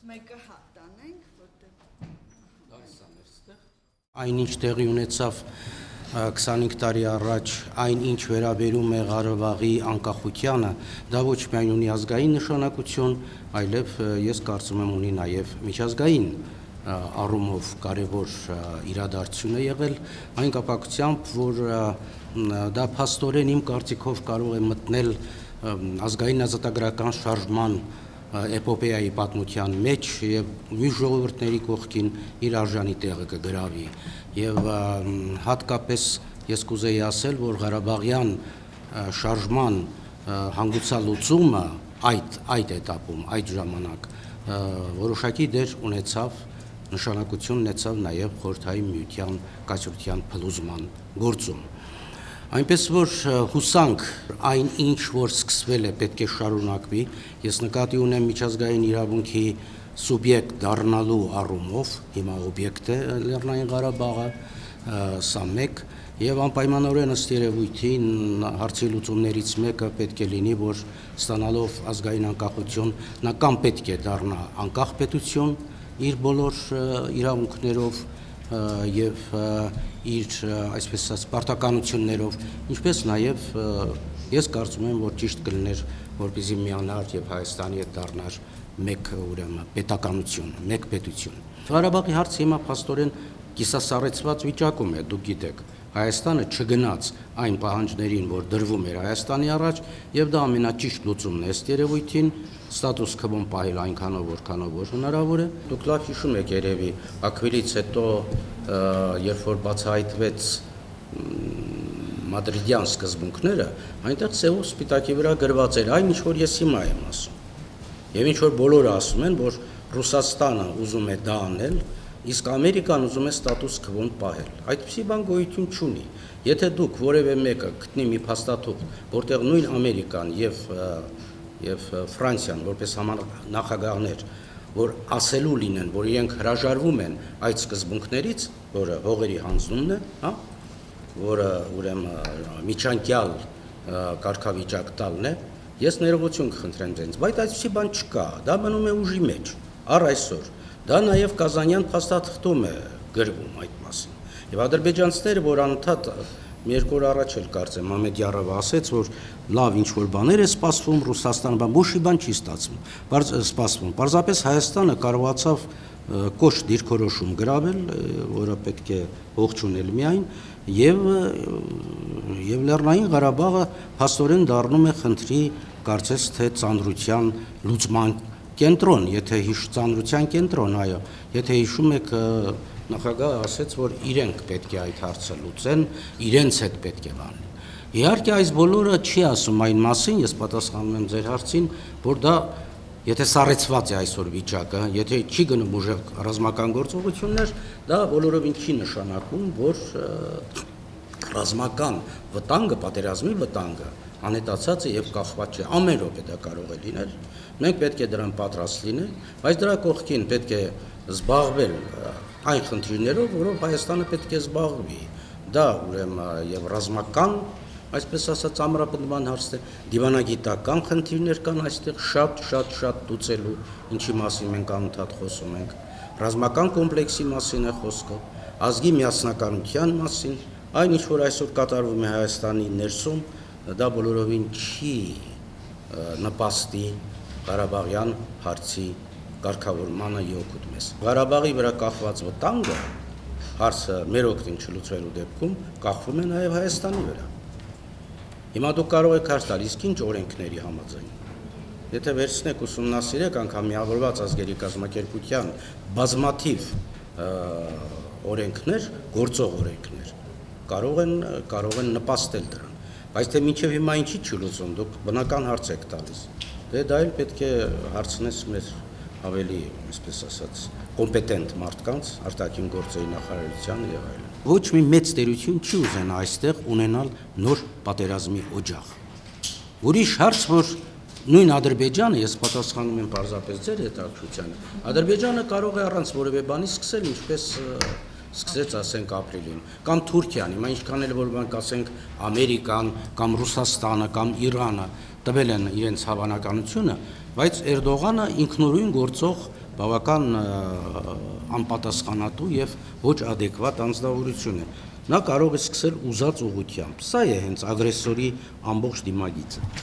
Մեկը տանենք, որտեղ Այնինչ տեղի ունեցավ 25 տարի առաջ, այնինչ վերաբերում է Ղարաբաղի անկախությանը, դա ոչ միայն ունի ազգային նշանակություն, այլև ես կարծում եմ ունի նաև միջազգային առումով կարևոր իրադարձություն է եղել, այն կապակցությամբ, որ դա փաստորեն իմ կարծիքով կարող է մտնել ազգային ազատագրական շարժման էպոպեայի պատմության մեջ եւ մյուս ժողովուրդների կողքին իր արժանի տեղը կգրավի եւ հատկապես ես կուզեի ասել, որ Ղարաբաղյան շարժման հանգուցալուծումը այդ этаպում, այդ ժամանակ որոշակի դեր ունեցավ, նշանակություն ունեցավ նաեւ Խորհրդային Միության կայսրության փլուզման գործում։ Այնպես որ հուսանք այն ինչ որ սկսվել է պետք է շարունակվի, ես նկատի ունեմ միջազգային իրավունքի սուբյեկտ դառնալու առումով, հիմա օբյեկտ է Լեռնային Ղարաբաղը, սա մեկ, եւ անպայմանորեն ըստ երևույթին հարցի լուծումներից մեկը պետք է լինի, որ ստանալով ազգային անկախություն, նա կամ պետք է դառնա անկախ պետություն իր բոլոր իրավունքներով եւ իր այսպես ասած պարտականություններով, ինչպես նաեւ ես կարծում եմ, որ ճիշտ կլիներ, որպեսզի միանար եւ Հայաստանի հետ դառնար մեկ ուրեմն պետականություն, մեկ պետություն։ Ղարաբաղի հարցը հիմա փաստորեն կիսասառեցված վիճակում է, դուք գիտեք, Հայաստանը չգնաց այն պահանջներին, որ դրվում էր Հայաստանի առաջ, եւ դա ամենաճիշտ լուծումն է ըստ երևույթին, ստատուս քվոն պահել այնքանով որքանով որ հնարավոր է։ Դուք լավ հիշում եք երևի, Աքվիլից հետո երբ որ բացահայտվեց մադրիդյան սկզբունքները, այնտեղ սևով սպիտակի վրա գրված էր այն, ինչ որ ես հիմա եմ ասում։ Եվ ինչ որ բոլորը ասում են, որ Ռուսաստանը ուզում է դա անել, իսկ Ամերիկան ուզում է ստատուս քվոն պահել։ Այդպիսի բան գոյություն չունի։ Եթե դուք որևէ մեկը գտնի մի փաստաթուղթ, որտեղ նույն Ամերիկան եւ Ֆրանսիան որպես նախագահներ, որ ասելու լինեն, որ իրենք հրաժարվում են այդ սկզբունքներից, որը հողերի հանձնումն է, հա, որը ուրեմն միջանկյալ կարգավիճակ տալն է, ես ներողություն կխնդրեմ ձեզ, բայց այդպիսի բան չկա, դա մնում է ուժի մեջ։ Առ այսօր դա նաև Կազանյան փաստաթղթում է գրվում այդ մասին։ Եվ ադրբեջանցիները, որ անընդհատ մի երկու օր առաջ էլ կարծեմ Մամեդյարովը ասեց, որ լավ ինչ որ բաներ է սպասվում Ռուսաստանը, բան ոչ մի բան չի սպասվում։ Պարզապես Հայաստանը կարողացավ կոշտ դիրքորոշում գրավել, որը պետք է ողջունել միայն, եւ Լեռնային Ղարաբաղը փաստորեն դառնում է խնդրի, կարծես թե ծանրության լուծման կենտրոն, եթե ծանրության կենտրոն, այո, եթե հիշում եք նախագահը ասեց, որ իրենք պետք է այդ հարցը լուծեն, իրենց հետ պետք է բանեն։ Իհարկե այս բոլորը չի ասում այն մասին, ես պատասխանում եմ ձեր հարցին, որ դա եթե սառեցված է այսօր վիճակը, եթե չի գնում ուժեղ ռազմական գործողություններ, դա բոլորովին չի նշանակում, որ ռազմական վտանգը, պատերազմի վտանգը անհետացած է եւ կախված չէ, ամեն րոպե դա կարող է լինել։ Մենք պետք է դրան պատրաստ լինել, բայց դրա կողքին պետք է զբաղվել այն խնդիրներով, որով Հայաստանը պետք է զբաղվի։ Դա ուրեմն եւ ռազմական, այսպես ասած, ամրապնդման հարցեր, դիվանագիտական խնդիրներ կան այստեղ շատ լուծելու, ինչի մասին մենք անընդհատ խոսում ենք։ Ռազմական կոմպլեքսի մասին է խոսքը, ազգի միասնականության մասին, այն ինչ որ այսօր կատարվում է Հայաստանի ներսում, դա բոլորովին չի նպաստի Ղարաբաղյան հարցի կարգավորմանը իօգուտ մեզ։ Ղարաբաղի վրա կախված վտանգը հարցը մեր օգտին չլուծվելու դեպքում կախվում է նաև Հայաստանի վրա։ Հիմա դուք կարող եք հարց տալ, իսկ ինչ օրենքների համաձայն։ Եթե վերցնեք ուսումնասիրեք անգամ Միավորված ազգերի կազմակերպության բազմաթիվ օրենքներ, գործող օրենքներ, կարող են նպաստել դրան։ Բայց թե մինչև հիմա ինչի չի լուծում, դուք բնական հարց եք տալիս։ Դա էլ պետք է հարցնես մեր ավելի, այսպես ասած, կոմպետենտ մարդկանց, արտաքին գործերի նախարարությանը եւ այլն։ Ոչ մի մեծ տերություն չի ուզենա այստեղ ունենալ նոր պատերազմի օջախ։ Ուրիշ հարց, որ նույն Ադրբեջանը, ես պատասխանում եմ պարզապես ձեր հետաքրքրությանը, Ադրբեջանը կարող է առանց որևէ բանի սկսել, ինչպես սկսեց, ասենք, ապրիլին, կամ Թուրքիան, հիմա ինչքան էլ որ մենք ասենք Ամերիկան, կամ Ռուսաստանը, կամ Իրանը տվել են իրենց հավանականությունը, բայց Էրդողանը ինքնուրույն գործող բավական անպատասխանատու եւ ոչ adekvat անձնավորություն է։ Նա կարող է սկսել ուզած ուղղությամբ։ Սա է հենց ագրեսորի ամբողջ դիմագիծը։